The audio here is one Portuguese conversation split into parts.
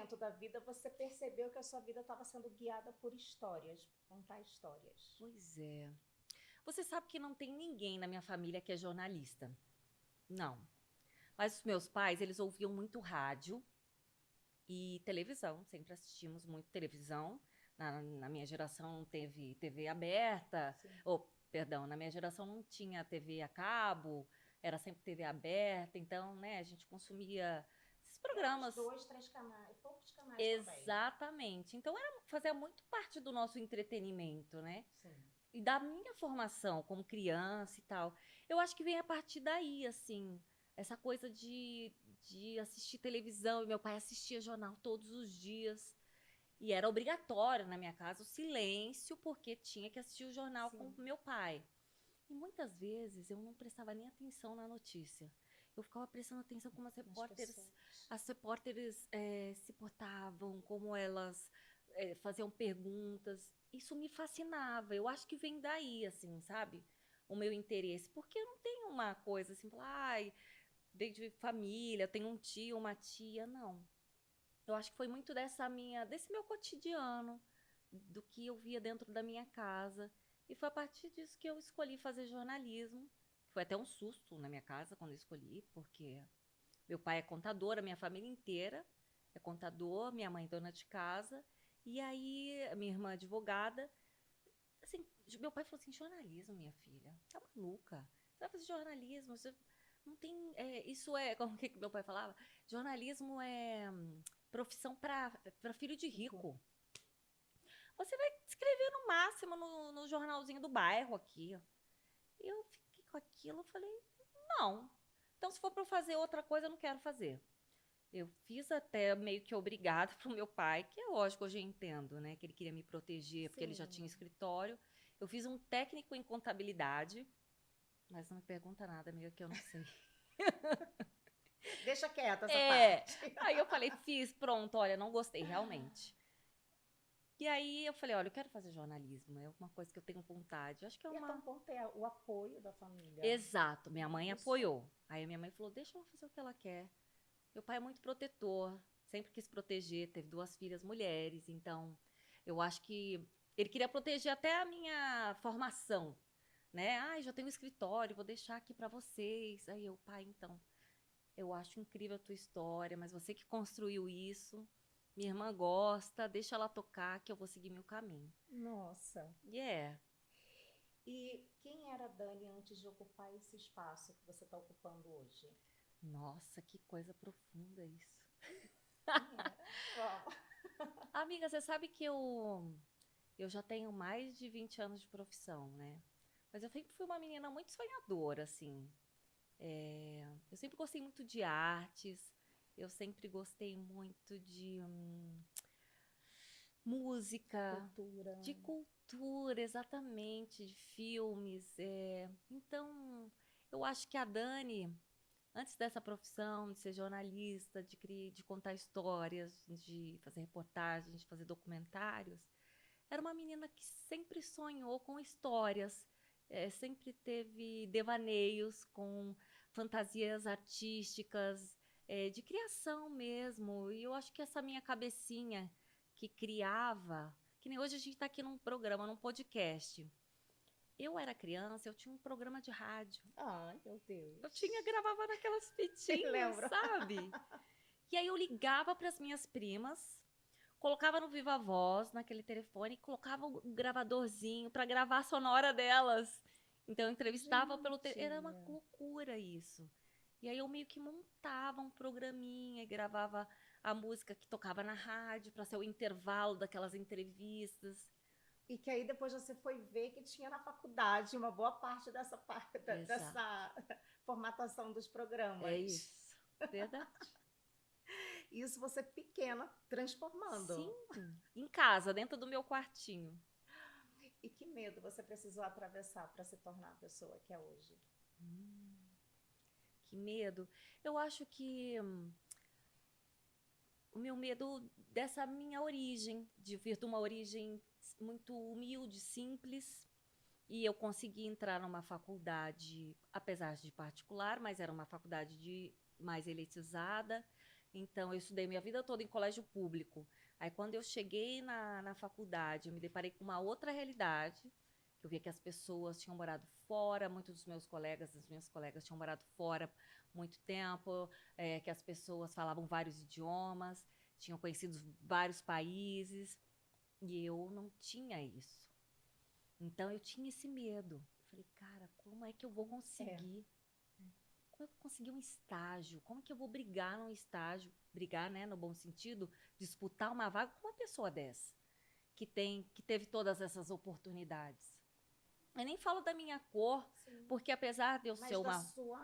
momento da vida você percebeu que a sua vida estava sendo guiada por histórias, contar histórias? Pois é. Você sabe que não tem ninguém na minha família que é jornalista. Não. Mas os meus pais, eles ouviam muito rádio e televisão. Sempre assistimos muito televisão. Na minha geração não teve TV aberta. Sim. Ou, perdão, na minha geração não tinha TV a cabo. Era sempre TV aberta. Então, né, a gente consumia esses programas. 2, 3 canais, poucos canais também. Exatamente. Então, fazia muito parte do nosso entretenimento, né? Sim. E da minha formação como criança e tal. Eu acho que vem a partir daí, assim, essa coisa de assistir televisão. E meu pai assistia jornal todos os dias. E era obrigatório na minha casa o silêncio, porque tinha que assistir o jornal Sim. com meu pai. E muitas vezes eu não prestava nem atenção na notícia. Eu ficava prestando atenção como as repórteres se portavam, como elas faziam perguntas. Isso me fascinava. Eu acho que vem daí, assim, sabe? O meu interesse. Porque eu não tenho uma coisa assim, falar, ai, desde família, tenho um tio, uma tia, não. Eu acho que foi muito desse meu cotidiano, do que eu via dentro da minha casa. E foi a partir disso que eu escolhi fazer jornalismo. Foi até um susto na minha casa quando eu escolhi, porque meu pai é contador, a minha família inteira é contador, minha mãe é dona de casa. E aí, a minha irmã é advogada. Assim, meu pai falou assim, jornalismo, minha filha, tá maluca? Você vai fazer jornalismo, você não tem... isso é, como que meu pai falava? Jornalismo é profissão para filho de rico. Você vai escrever no máximo no jornalzinho do bairro aqui. E eu fiquei com aquilo, eu falei, não. Então, se for para eu fazer outra coisa, eu não quero fazer. Eu fiz até meio que obrigada pro meu pai, que é lógico, hoje eu entendo, né? Que ele queria me proteger, porque ele já tinha escritório. Eu fiz um técnico em contabilidade, mas não me pergunta nada, amiga, que eu não sei. Deixa quieta essa parte. Aí eu falei, fiz, pronto, olha, não gostei, realmente. E aí eu falei, olha, eu quero fazer jornalismo, é uma coisa que eu tenho vontade. Eu acho que é E é tão uma... bom ter o apoio da família. Exato, minha mãe Isso. apoiou. Aí a minha mãe falou, deixa ela fazer o que ela quer. Meu pai é muito protetor, sempre quis proteger, teve 2 filhas mulheres, então eu acho que ele queria proteger até a minha formação, né? Ah, já tenho um escritório, vou deixar aqui para vocês. Aí eu, pai, então, eu acho incrível a tua história, mas você que construiu isso, minha irmã gosta, deixa ela tocar que eu vou seguir meu caminho. Nossa. E quem era a Dani antes de ocupar esse espaço que você está ocupando hoje? Nossa, que coisa profunda isso. Quem era? Amiga, você sabe que eu já tenho mais de 20 anos de profissão, né? Mas eu sempre fui uma menina muito sonhadora, assim. Eu sempre gostei muito de artes, eu sempre gostei muito de música, Cultura. de cultura, exatamente, de filmes. Então, eu acho que a Dani, antes dessa profissão, de ser jornalista, de contar histórias, de fazer reportagens, de fazer documentários, era uma menina que sempre sonhou com histórias, sempre teve devaneios com fantasias artísticas, de criação mesmo. E eu acho que essa minha cabecinha que criava, que nem hoje a gente está aqui num programa, num podcast. Eu era criança, eu tinha um programa de rádio. Ai, meu Deus. Gravava naquelas fitinhas, Lembro. sabe? E aí eu ligava para as minhas primas, colocava no Viva Voz, naquele telefone, colocava o gravadorzinho para gravar a sonora delas. Então eu entrevistava Era uma loucura isso. E aí eu meio que montava um programinha e gravava a música que tocava na rádio para ser o intervalo daquelas entrevistas. E que aí depois você foi ver que tinha na faculdade uma boa parte dessa formatação dos programas. É isso, verdade. Isso você pequena, transformando. Sim, em casa, dentro do meu quartinho. E que medo você precisou atravessar para se tornar a pessoa que é hoje? Que medo. Eu acho que o meu medo dessa minha origem, de vir de uma origem muito humilde, simples, e eu consegui entrar numa faculdade, apesar de particular, mas era uma faculdade mais elitizada, Então, eu estudei minha vida toda em colégio público. Aí, quando eu cheguei na faculdade, eu me deparei com uma outra realidade, que eu via que as pessoas tinham morado fora, muitos dos meus colegas, das minhas colegas tinham morado fora muito tempo, que as pessoas falavam vários idiomas, tinham conhecido vários países, e eu não tinha isso. Então, eu tinha esse medo. Eu falei, cara, como é que eu vou conseguir? Como eu vou conseguir um estágio? Como que eu vou brigar num estágio? Brigar, né, no bom sentido, disputar uma vaga com uma pessoa dessa, que teve todas essas oportunidades. Eu nem falo da minha cor, Sim. porque apesar de eu ser da sua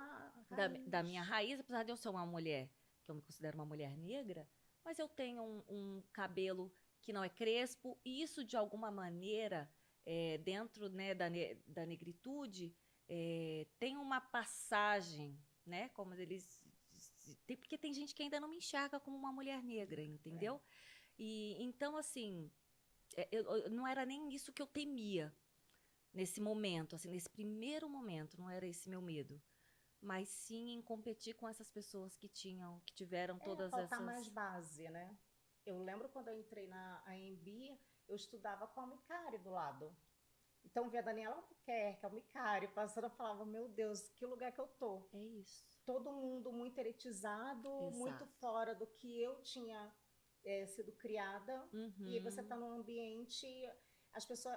raiz. da minha raiz, apesar de eu ser uma mulher, que eu me considero uma mulher negra, mas eu tenho um cabelo que não é crespo, e isso, de alguma maneira, dentro, né, da negritude, tem uma passagem, né, como eles... Porque tem gente que ainda não me enxerga como uma mulher negra, entendeu? E então, assim, não era nem isso que eu temia nesse momento, assim, nesse primeiro momento, não era esse meu medo. Mas sim em competir com essas pessoas que tiveram todas faltar essas... mais base, né? Eu lembro quando eu entrei na AMB, eu estudava com a Micari do lado. Então, via a Daniela Albuquerque, a Micari, passando, eu falava, meu Deus, que lugar que eu tô? É isso. Todo mundo muito elitizado, Exato. muito fora do que eu tinha sido criada. Uhum. E você está num ambiente...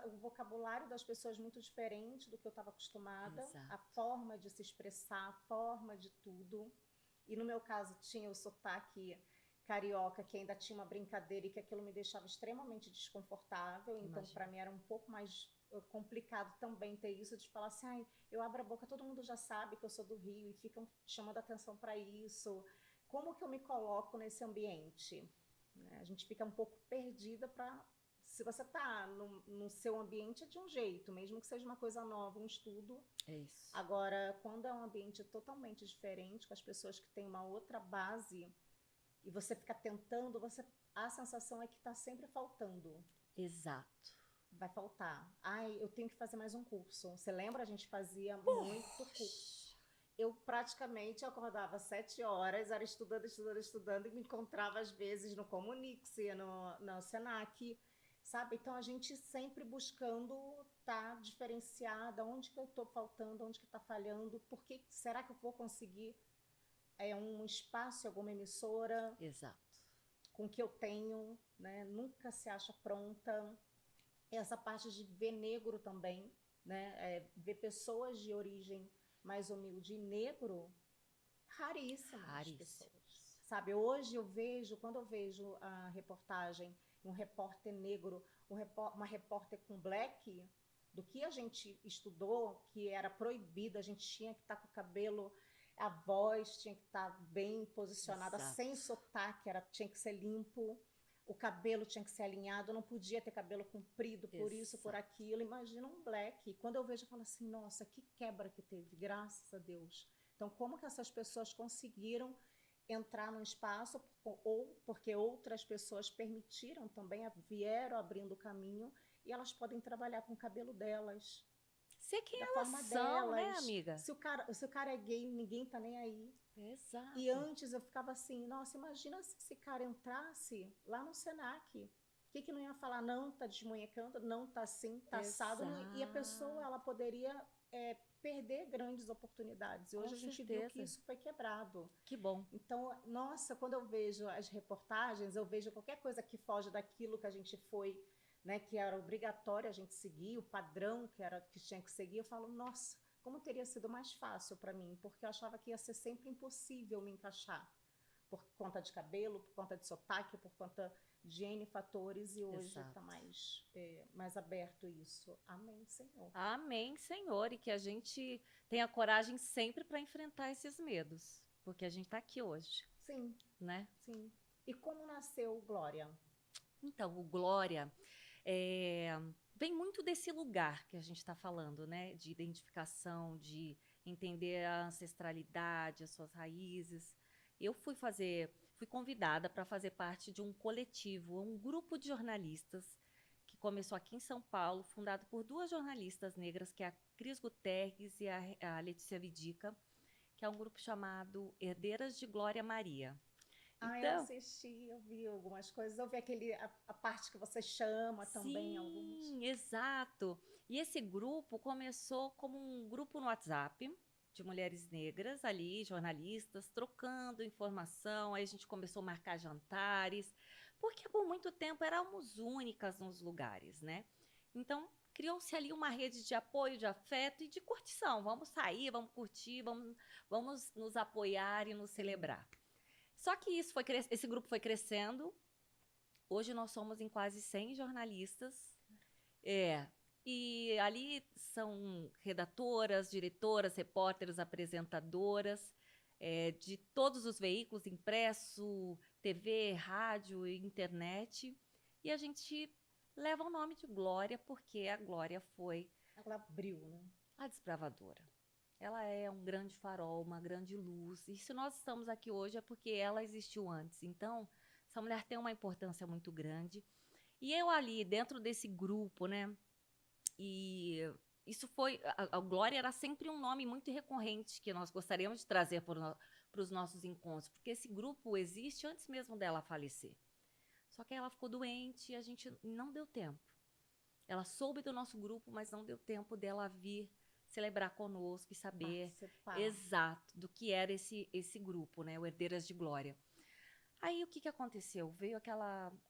o vocabulário das pessoas muito diferente do que eu estava acostumada, Exato. a forma de se expressar, a forma de tudo. E no meu caso tinha o sotaque carioca, que ainda tinha uma brincadeira e que aquilo me deixava extremamente desconfortável. Então, para mim era um pouco mais complicado também ter isso, de falar assim, ai, eu abro a boca, todo mundo já sabe que eu sou do Rio e ficam chamando atenção para isso. Como que eu me coloco nesse ambiente? A gente fica um pouco perdida para... Se você está no seu ambiente, é de um jeito, mesmo que seja uma coisa nova, um estudo. É isso. Agora, quando é um ambiente totalmente diferente, com as pessoas que têm uma outra base, e você fica tentando, a sensação é que está sempre faltando. Exato. Vai faltar. Ai, eu tenho que fazer mais um curso. Você lembra? A gente fazia muito curso. Eu praticamente acordava às 7 horas, era estudando, e me encontrava às vezes no Comunix, no Senac, sabe? Então, a gente sempre buscando estar diferenciada, onde que eu estou faltando, onde que está falhando, porque será que eu vou conseguir um espaço em alguma emissora? Exato. Com o que eu tenho, né? Nunca se acha pronta. Essa parte de ver negro também, né? Ver pessoas de origem mais humilde e negro, raríssimas pessoas. Sabe, hoje quando eu vejo a reportagem, um repórter negro, uma repórter com black, do que a gente estudou, que era proibido, a gente tinha que estar com o cabelo, a voz tinha que estar bem posicionada, Exato. sem sotaque, tinha que ser limpo, o cabelo tinha que ser alinhado, não podia ter cabelo comprido, por isso, por aquilo. Imagina um black. Quando eu vejo, eu falo assim, nossa, que quebra que teve, graças a Deus. Então, como que essas pessoas conseguiram entrar no espaço, ou porque outras pessoas permitiram também, vieram abrindo o caminho, e elas podem trabalhar com o cabelo delas. Ser quem elas são, né, amiga? Se o cara é gay, ninguém tá nem aí. Exato. E antes eu ficava assim, nossa, imagina se esse cara entrasse lá no Senac. O que não ia falar? Não, tá desmunhecando, não tá assim, tá assado. E a pessoa, ela poderia perder grandes oportunidades. E hoje a gente viu que isso foi quebrado. Que bom. Então, nossa, quando eu vejo as reportagens, eu vejo qualquer coisa que foge daquilo que a gente foi, né, que era obrigatório a gente seguir, o padrão que tinha que seguir, eu falo, nossa, como teria sido mais fácil para mim, porque eu achava que ia ser sempre impossível me encaixar, por conta de cabelo, por conta de sotaque, por conta de N fatores, e hoje está mais aberto isso. Amém, Senhor. Amém, Senhor, e que a gente tenha coragem sempre para enfrentar esses medos, porque a gente está aqui hoje. Sim. Né? Sim. E como nasceu o Glória? Então, o Glória vem muito desse lugar que a gente está falando, né? De identificação, de entender a ancestralidade, as suas raízes. Eu fui convidada para fazer parte de um coletivo, um grupo de jornalistas que começou aqui em São Paulo, fundado por 2 jornalistas negras, que é a Cris Guterres e a Letícia Vidica, que é um grupo chamado Herdeiras de Glória Maria. Ah, eu assisti, eu vi algumas coisas. Eu vi a parte que você chama também, alguns. Sim, exato. E esse grupo começou como um grupo no WhatsApp de mulheres negras ali, jornalistas, trocando informação. Aí a gente começou a marcar jantares, porque por muito tempo éramos únicas nos lugares, né? Então, criou-se ali uma rede de apoio, de afeto e de curtição. Vamos sair, vamos curtir, vamos nos apoiar e nos celebrar. Só que esse grupo foi crescendo. Hoje nós somos em quase 100 jornalistas. E ali são redatoras, diretoras, repórteres, apresentadoras de todos os veículos, impresso, TV, rádio e internet. E a gente leva o nome de Glória porque a Glória foi... Ela abriu, né? A desbravadora. Ela é um grande farol, uma grande luz. E se nós estamos aqui hoje é porque ela existiu antes. Então, essa mulher tem uma importância muito grande. E eu ali, dentro desse grupo, né? E isso foi... A Glória era sempre um nome muito recorrente que nós gostaríamos de trazer para os nossos encontros. Porque esse grupo existe antes mesmo dela falecer. Só que ela ficou doente e a gente não deu tempo. Ela soube do nosso grupo, mas não deu tempo dela vir celebrar conosco e saber exato do que era esse grupo, né? O Herdeiras de Glória. Aí o que aconteceu? Veio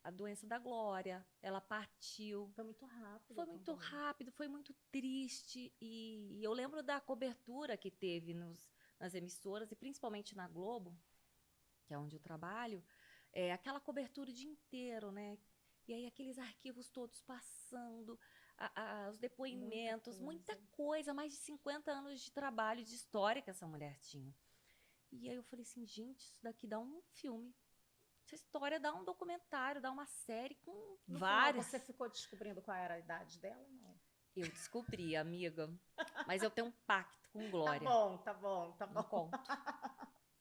a doença da Glória, ela partiu. Foi muito rápido. Foi muito rápido, foi muito triste. E eu lembro da cobertura que teve nas emissoras, e principalmente na Globo, que é onde eu trabalho, aquela cobertura o dia inteiro, né? E aí aqueles arquivos todos passando, os depoimentos, muita coisa, mais de 50 anos de trabalho, de história que essa mulher tinha. E aí eu falei assim, gente, isso daqui dá um filme. Essa história dá um documentário, dá uma série com várias. Você ficou descobrindo qual era a idade dela, não? Eu descobri, amiga. Mas eu tenho um pacto com Glória. Tá bom. Não conto.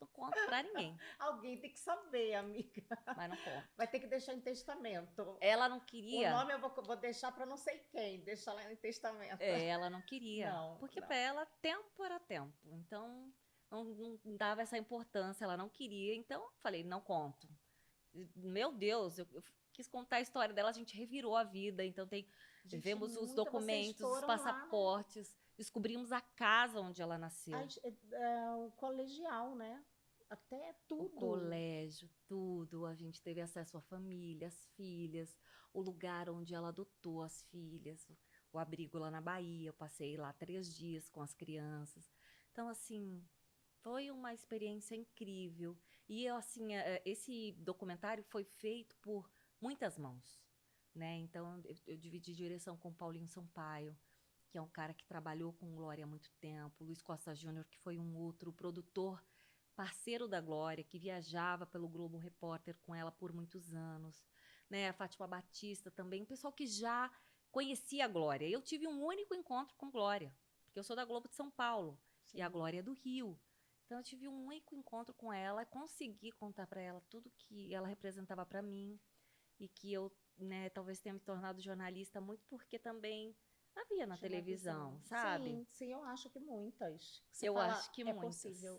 Não conto pra ninguém. Alguém tem que saber, amiga. Mas não conto. Vai ter que deixar em testamento. Ela não queria. O nome eu vou deixar para não sei quem. Deixar lá em testamento. Ela não queria. Porque não. Pra ela, tempo era tempo. Então, não dava essa importância. Ela não queria. Então, eu falei, não conto. Meu Deus, eu quis contar a história dela. A gente revirou a vida. Então, vemos os documentos, os passaportes. Lá, né? Descobrimos a casa onde ela nasceu. O colegial, né? Até tudo. O colégio, tudo. A gente teve acesso à família, às filhas, o lugar onde ela adotou as filhas, o abrigo lá na Bahia. Eu passei lá 3 dias com as crianças. Então, assim, foi uma experiência incrível. E, assim, esse documentário foi feito por muitas mãos, né? Então, eu dividi direção com o Paulinho Sampaio, que é um cara que trabalhou com Glória há muito tempo, Luiz Costa Júnior, que foi um outro produtor, parceiro da Glória, que viajava pelo Globo Repórter com ela por muitos anos, né? A Fátima Batista também, um pessoal que já conhecia a Glória. Eu tive um único encontro com Glória, porque eu sou da Globo de São Paulo, e a Glória é do Rio. Então, eu tive um único encontro com ela, consegui contar para ela tudo que ela representava para mim, e que eu, né, talvez tenha me tornado jornalista muito porque também havia na televisão, sabe? Sim, eu acho que muitas. Eu acho que muitas. Possível.